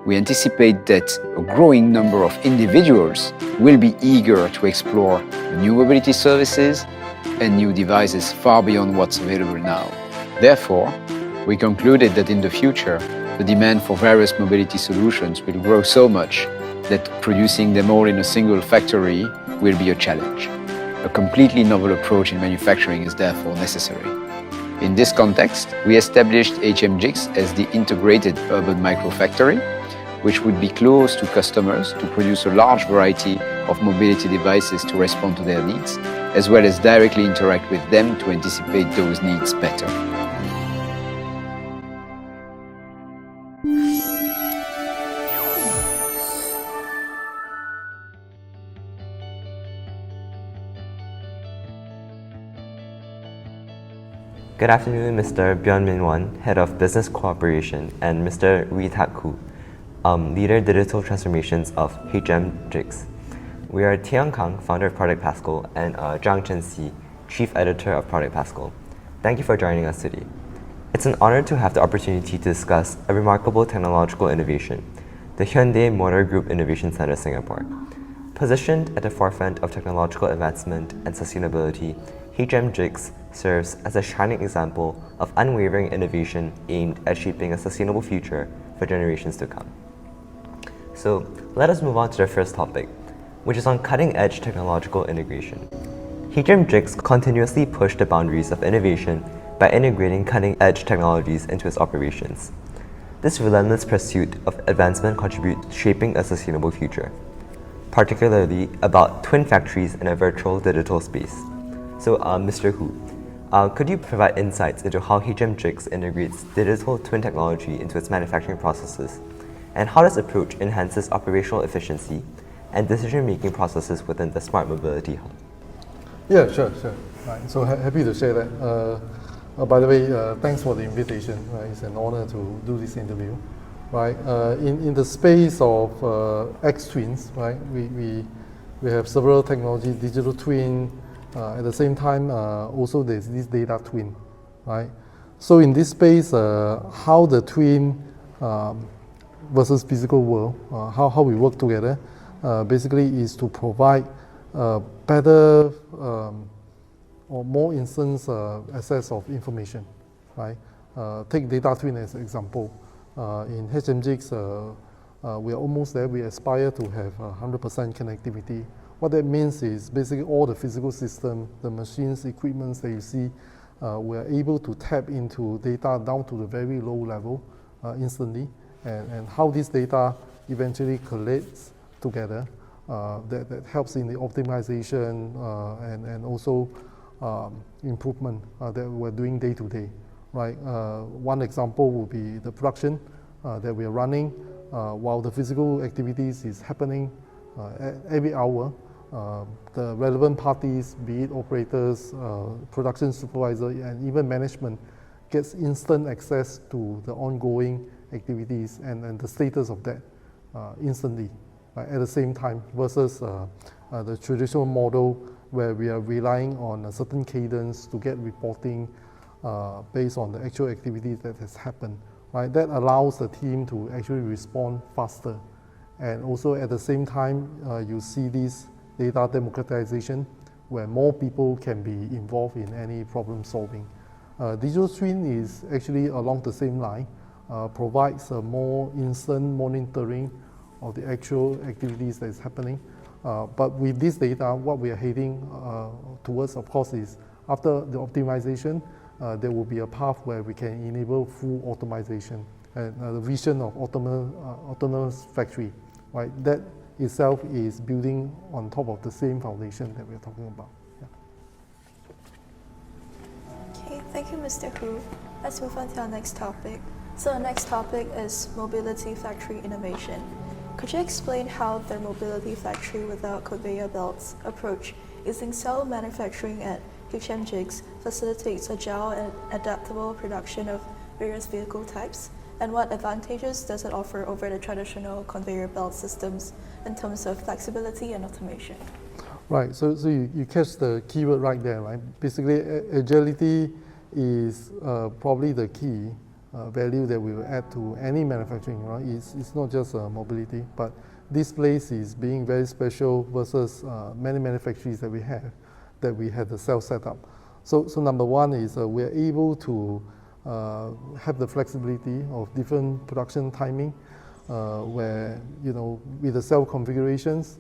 we anticipate that a growing number of individuals will be eager to explore new mobility services and new devices far beyond what's available now. Therefore, we concluded that in the future, the demand for various mobility solutions will grow so much that producing them all in a single factory will be a challenge. A completely novel approach in manufacturing is therefore necessary. In this context, we established jigs as the integrated urban microfactory, which would be close to customers to produce a large variety of mobility devices to respond to their needs, as well as directly interact with them to anticipate those needs better. Good afternoon, Mr. Byung-Min Won, Head of Business Cooperation, and Mr. Wee-Tak Koo, Leader Digital Transformations of jigs. We are Tian Kang, founder of Project Pascal, and Zhang Chen-Si, Chief Editor of Project Pascal. Thank you for joining us today. It's an honor to have the opportunity to discuss a remarkable technological innovation, the Hyundai Motor Group Innovation Center Singapore. Positioned at the forefront of technological advancement and sustainability, jigs serves as a shining example of unwavering innovation aimed at shaping a sustainable future for generations to come. So let us move on to the first topic, which is on cutting-edge technological integration. jigs continuously push the boundaries of innovation by integrating cutting-edge technologies into its operations. This relentless pursuit of advancement contributes to shaping a sustainable future, particularly about twin factories in a virtual digital space. So, Mr. Hu, could you provide insights into how jigs integrates digital twin technology into its manufacturing processes, and how this approach enhances operational efficiency and decision-making processes within the Smart Mobility Hub? Yeah, sure. Right. So happy to share that. By the way, thanks for the invitation. Right? It's an honor to do this interview. Right. In the space of X-twins, right? We have several technologies, digital twin. At the same time, also there's this data twin, right? So in this space, how the twin versus physical world, how we work together, basically is to provide better or more instance access of information, right? Take data twin as an example. In jigs, we are almost there. We aspire to have 100% connectivity. What that means is basically all the physical system, the machines, equipments that you see, we are able to tap into data down to the very low level instantly, and how this data eventually collates together, that helps in the optimization and also improvement that we're doing day to day, right? One example would be the production that we are running while the physical activities is happening every hour. The relevant parties, be it operators, production supervisor, and even management, gets instant access to the ongoing activities and the status of that instantly, right, at the same time, versus the traditional model where we are relying on a certain cadence to get reporting based on the actual activity that has happened. Right? That allows the team to actually respond faster. And also at the same time, you see this data democratization where more people can be involved in any problem solving. Digital twin is actually along the same line, provides a more instant monitoring of the actual activities that is happening. But with this data, what we are heading towards, of course, is after the optimization, there will be a path where we can enable full automation and the vision of autonomous factory, right? That itself is building on top of the same foundation that we're talking about. Yeah. Okay, thank you, Mr. Hu. Let's move on to our next topic. So the next topic is mobility factory innovation. Could you explain how the mobility factory without conveyor belts approach using cell manufacturing at jigs facilitates agile and adaptable production of various vehicle types? And what advantages does it offer over the traditional conveyor belt systems in terms of flexibility and automation? Right, so you catch the keyword right there, right? Basically, agility is probably the key value that we will add to any manufacturing. Right? It's not just mobility, but this place is being very special versus many manufacturers that we have, that we had the cell setup. So number one is we are able to have the flexibility of different production timing, where with the cell configurations,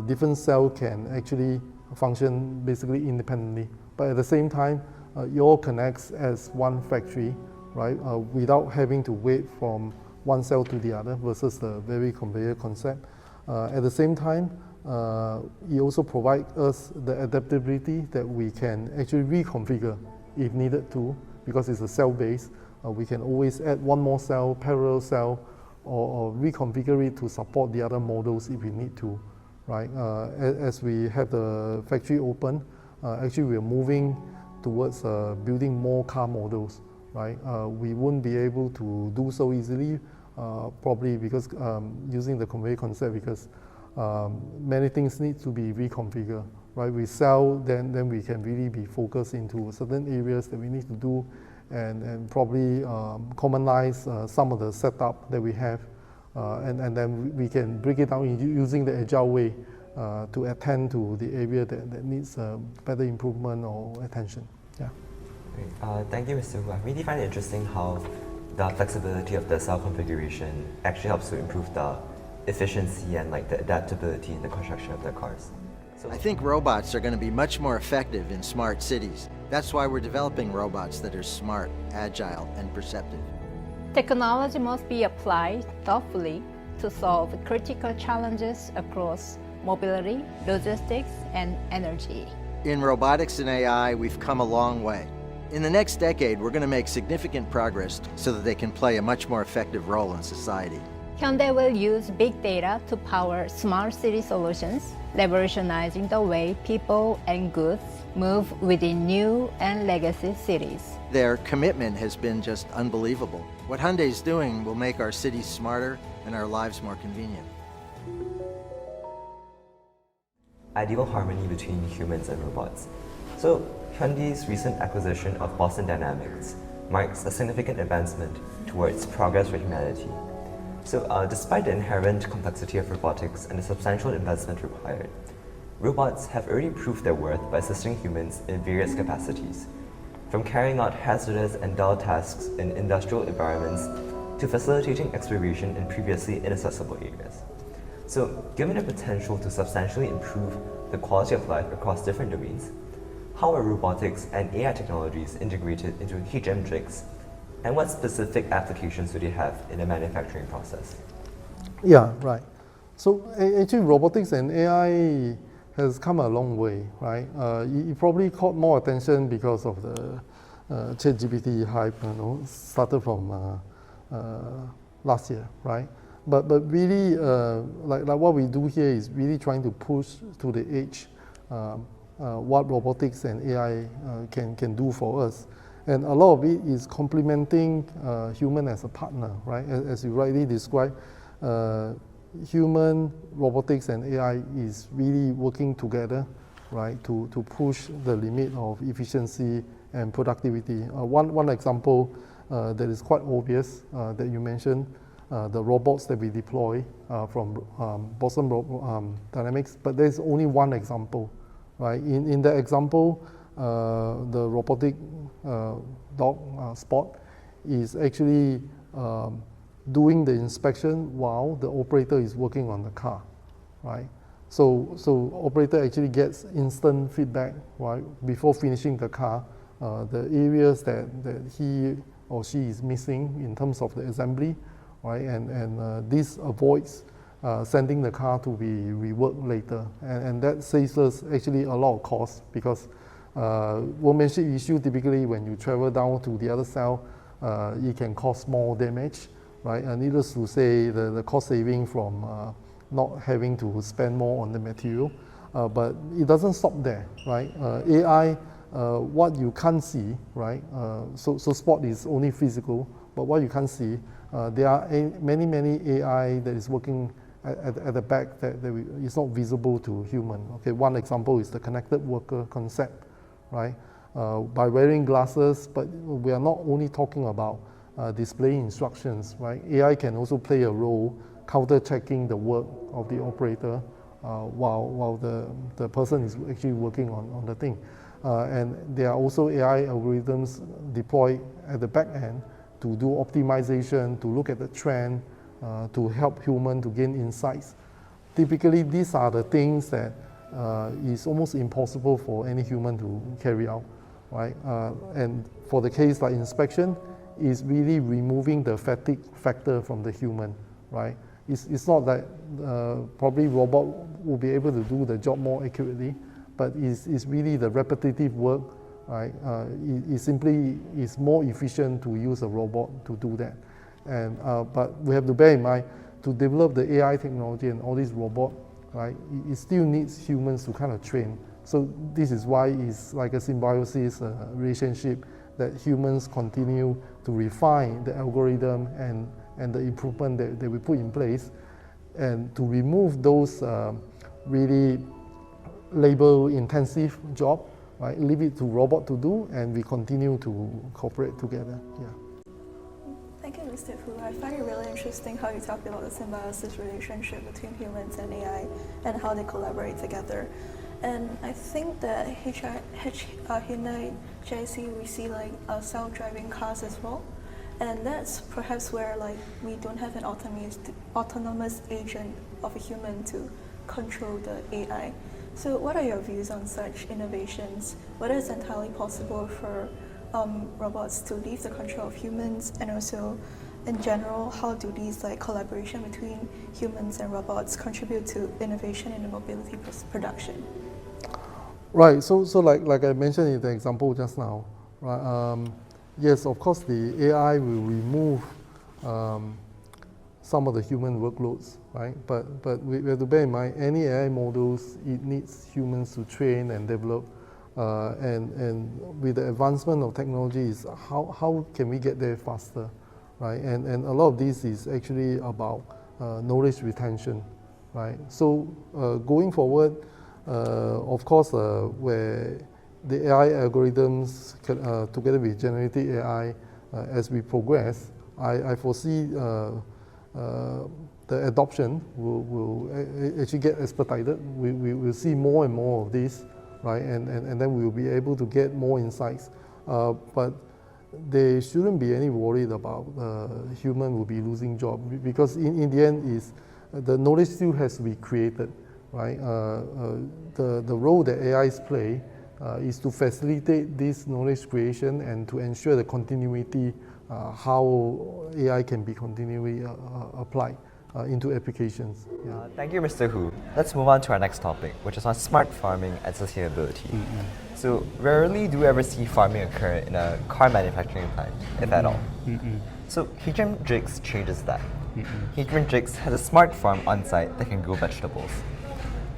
different cell can actually function basically independently. But at the same time, it all connects as one factory, right? Without having to wait from one cell to the other versus the very conveyor concept. At the same time, it also provides us the adaptability that we can actually reconfigure if needed to, because it's a cell base. We can always add one more cell, parallel cell, or reconfigure it to support the other models if we need to, right? As we have the factory open, actually we are moving towards building more car models, right? We won't be able to do so easily, probably because using the conveyor concept, because many things need to be reconfigured, right? We sell, then we can really be focused into certain areas that we need to do, and probably commonize some of the setup that we have, and then we can break it down using the Agile way to attend to the area that needs better improvement or attention. Yeah. Great. Thank you, Mr. Hu. I really find it interesting how the flexibility of the cell configuration actually helps to improve the efficiency and the adaptability in the construction of the cars. I think robots are going to be much more effective in smart cities. That's why we're developing robots that are smart, agile, and perceptive. Technology must be applied thoughtfully to solve critical challenges across mobility, logistics, and energy. In robotics and AI, we've come a long way. In the next decade, we're going to make significant progress so that they can play a much more effective role in society. Hyundai will use big data to power smart city solutions, revolutionizing the way people and goods move within new and legacy cities. Their commitment has been just unbelievable. What Hyundai's doing will make our cities smarter and our lives more convenient. Ideal harmony between humans and robots. So, Hyundai's recent acquisition of Boston Dynamics marks a significant advancement towards progress for humanity. So, despite the inherent complexity of robotics and the substantial investment required, robots have already proved their worth by assisting humans in various capacities, from carrying out hazardous and dull tasks in industrial environments to facilitating exploration in previously inaccessible areas. So, given the potential to substantially improve the quality of life across different domains, how are robotics and AI technologies integrated into HM jigs, and what specific applications do they have in the manufacturing process? Yeah, right. So actually robotics and AI has come a long way, right? It probably caught more attention because of the ChatGPT hype, started from last year, right? But really, like what we do here is really trying to push to the edge what robotics and AI can do for us. And a lot of it is complementing human as a partner, right? As you rightly described, human, robotics, and AI is really working together, right, to push the limit of efficiency and productivity. One example that is quite obvious that you mentioned, the robots that we deploy from Boston Dynamics, but there's only one example, right? In the example, the robotic dog Spot is actually doing the inspection while the operator is working on the car, right? So operator actually gets instant feedback, right, before finishing the car, the areas that he or she is missing in terms of the assembly, right? And this avoids sending the car to be reworked later, and that saves us actually a lot of cost, because workmanship issue typically when you travel down to the other cell, it can cause more damage, right? And needless to say, the cost saving from not having to spend more on the material, but it doesn't stop there, right? AI, what you can't see, right? So Spot is only physical, but what you can't see, there are many AI that is working at the back that is not visible to human. Okay, one example is the connected worker concept, right? By wearing glasses, but we are not only talking about display instructions, right? AI can also play a role counter-checking the work of the operator while the person is actually working on the thing. And there are also AI algorithms deployed at the back end to do optimization, to look at the trend, to help human to gain insights. Typically, these are the things that is almost impossible for any human to carry out, right? And for the case like inspection, is really removing the fatigue factor from the human, right? It's not that probably robot will be able to do the job more accurately, but it's really the repetitive work, right? It simply is more efficient to use a robot to do that. And but we have to bear in mind, to develop the AI technology and all these robots, right? It still needs humans to kind of train. So this is why it's like a symbiosis relationship, that humans continue to refine the algorithm and the improvement that we put in place, and to remove those really labor-intensive job, right? Leave it to robot to do, and we continue to cooperate together. Yeah. Thank you, Mr. Hu. I find it really interesting how you talked about the symbiosis relationship between humans and AI and how they collaborate together. And I think that Hyundai JC, we see like self-driving cars as well. And that's perhaps where like we don't have an autonomous agent of a human to control the AI. So what are your views on such innovations? Whether it's entirely possible for robots to leave the control of humans, and also in general, how do these like collaboration between humans and robots contribute to innovation in the mobility production? Right. So like I mentioned in the example just now, right? Yes, of course, the AI will remove some of the human workloads, right? But we have to bear in mind, any AI models, it needs humans to train and develop. And with the advancement of technology, is how can we get there faster, right? And a lot of this is actually about knowledge retention, right? So going forward, of course, where the AI algorithms together with generative AI, as we progress, I foresee the adoption will actually get expedited. We will see more and more of this, right? And then we will be able to get more insights. But there shouldn't be any worry about human will be losing job, because in the end is the knowledge still has to be created, right? The role that AIs play is to facilitate this knowledge creation and to ensure the continuity, how AI can be continually applied into applications. Yeah. Thank you, Mr. Hu. Let's move on to our next topic, which is on smart farming and sustainability. So rarely do we ever see farming occur in a car manufacturing plant, if at all. So HM Jigs changes that. HM Jigs has a smart farm on site that can grow vegetables.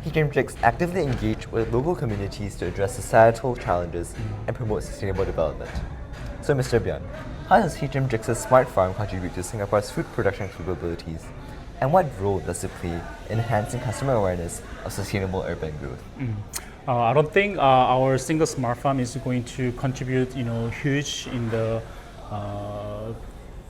HM Jigs actively engage with local communities to address societal challenges and promote sustainable development. So Mr. Byun, how does HM Jigs' smart farm contribute to Singapore's food production capabilities? And what role does it play in enhancing customer awareness of sustainable urban growth? I don't think our single smart farm is going to contribute, huge in the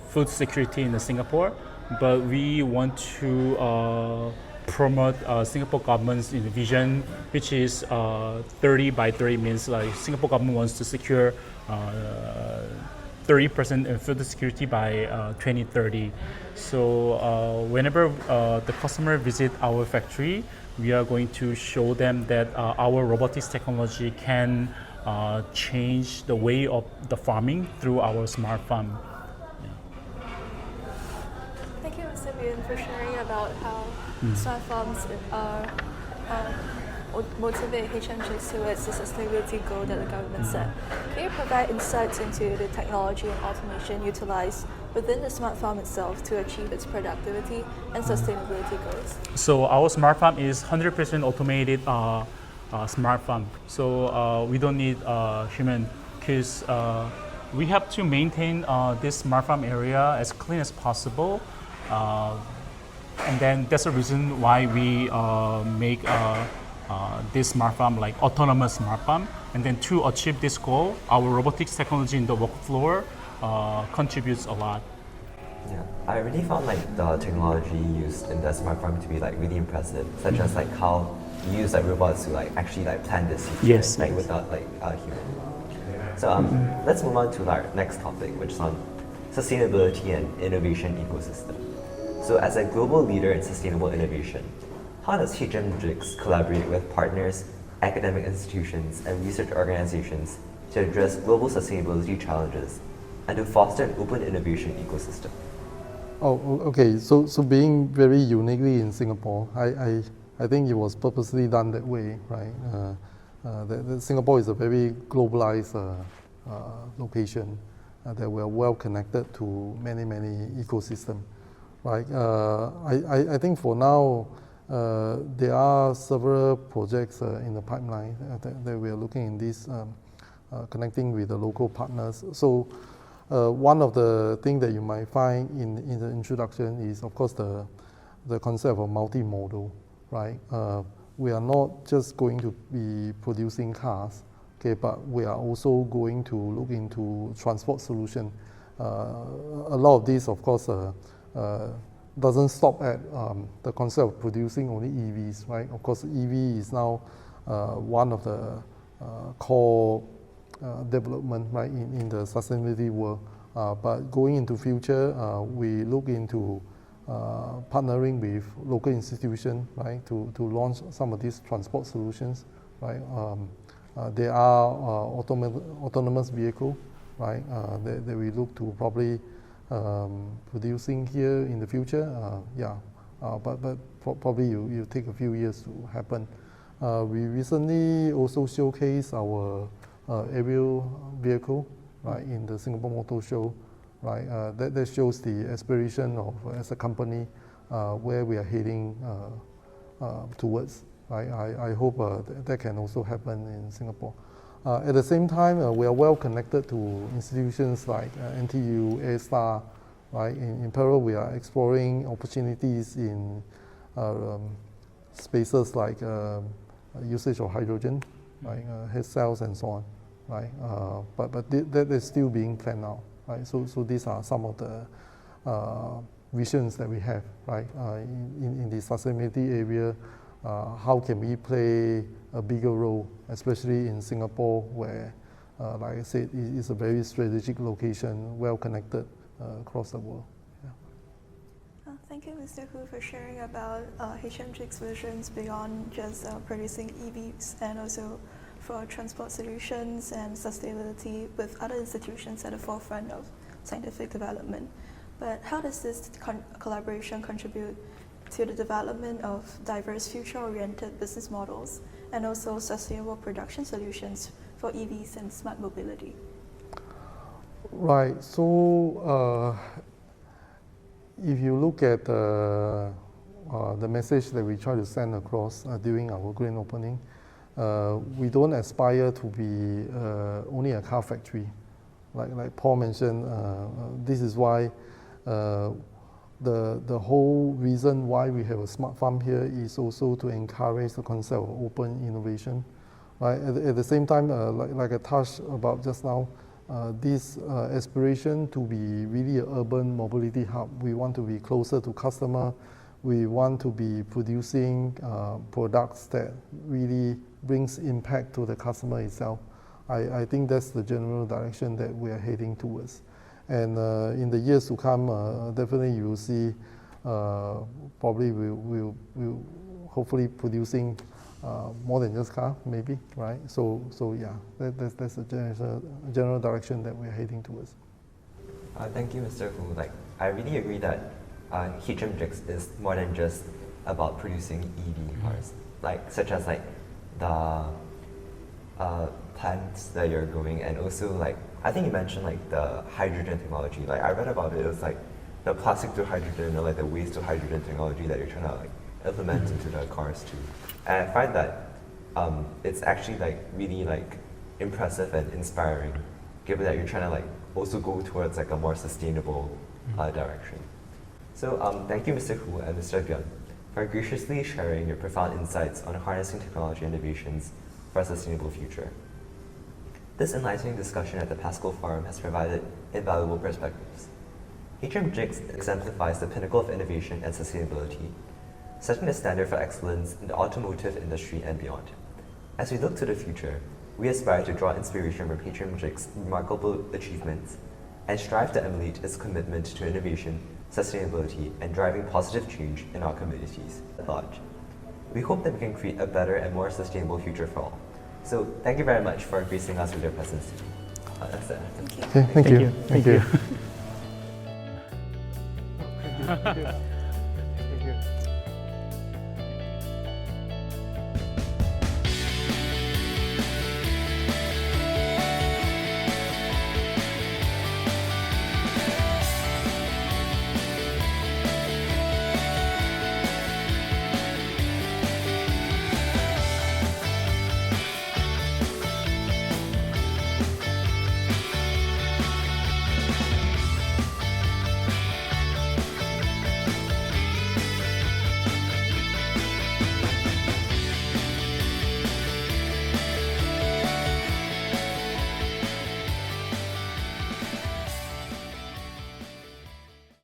food security in Singapore, but we want to promote Singapore government's vision, which is 30 by 30 means like Singapore government wants to secure 30% food security by 2030. So whenever the customer visit our factory, we are going to show them that our robotics technology can change the way of the farming through our smart farm. Thank you, Mr. Byun, for sharing about how smart farms motivate HMJs towards the sustainability goal that the government set. Can you provide insights into the technology and automation utilized within the smart farm itself to achieve its productivity and sustainability goals? So our smart farm is 100% automated smart farm. So we don't need human, because we have to maintain this smart farm area as clean as possible. And then that's the reason why we make this smart farm like autonomous smart farm. And then to achieve this goal, our robotics technology in the work floor contributes a lot. Yeah, I really found like the technology used in the smart farm to be like really impressive, such as like how you use like robots to like actually like plant the seeds, Yes, like yes. without like a human. So let's move on to our next topic, which is on sustainability and innovation ecosystem. So as a global leader in sustainable innovation, how does HM Jigs collaborate with partners, academic institutions, and research organizations to address global sustainability challenges and to foster an open innovation ecosystem? Okay. So being very uniquely in Singapore, I think it was purposely done that way, right? Singapore is a very globalized location that we are well connected to many ecosystems, right? I think for now there are several projects in the pipeline that we are looking in this connecting with the local partners. So one of the things that you might find in the introduction is, of course, the concept of multimodal, right? We are not just going to be producing cars, okay, but we are also going to look into transport solution. A lot of this, of course, doesn't stop at the concept of producing only EVs, right? Of course, EV is now one of the core development, right, in the sustainability world. But going into future, we look into partnering with local institutions, right, to launch some of these transport solutions, right. There are autonomous vehicle, right, that we look to probably producing here in the future. But probably you take a few years to happen. We recently also showcased our aerial vehicle, right, in the Singapore Motor Show, right. That shows the aspiration of as a company where we are heading towards. Right. I hope that can also happen in Singapore. At the same time, we are well connected to institutions like NTU, A-Star, right. In parallel, we are exploring opportunities in spaces like usage of hydrogen, right, head cells and so on, right. But that is still being planned now, right. So these are some of the visions that we have, right, in the sustainability area. How can we play a bigger role, especially in Singapore, where, like I said, it's a very strategic location, well connected across the world. Yeah. Thank you, Mr. Hu, for sharing about HMG's visions beyond just producing EVs and also for transport solutions and sustainability with other institutions at the forefront of scientific development. But how does this collaboration contribute to the development of diverse future-oriented business models and also sustainable production solutions for EVs and smart mobility? Right. So if you look at the message that we try to send across during our grand opening, we don't aspire to be only a car factory. Like Paul mentioned, this is why the whole reason why we have a smart farm here is also to encourage the concept of open innovation. Right? At the same time, like I touched about just now, this aspiration to be really an urban mobility hub. We want to be closer to customer. We want to be producing products that really brings impact to the customer itself. I think that's the general direction that we are heading towards. And in the years to come, definitely you will see probably we'll hopefully producing more than just car, maybe, right? So yeah, that's the general direction that we're heading towards. Thank you, Mr. Hu. Like, I really agree that HM Jigs is more than just about producing EV cars, like such as like the plants that you're growing, and also like I think you mentioned like the hydrogen technology. Like I read about it, was like the plastic to hydrogen or like the waste to hydrogen technology that you're trying to like implement into the cars too. And I find that it's actually like really like impressive and inspiring, given that you're trying to like also go towards like a more sustainable direction. So thank you, Mr. Hu and Mr. Byun, for graciously sharing your profound insights on harnessing technology innovations for a sustainable future. This enlightening discussion at the Pascal Forum has provided invaluable perspectives. HM Jigs exemplifies the pinnacle of innovation and sustainability, setting the standard for excellence in the automotive industry and beyond. As we look to the future, we aspire to draw inspiration from HM Jigs' remarkable achievements and strive to emulate its commitment to innovation, sustainability, and driving positive change in our communities at large. We hope that we can create a better and more sustainable future for all. So thank you very much for gracing us with your presence today. That's it. Okay, thank you. Thank you. Thank you.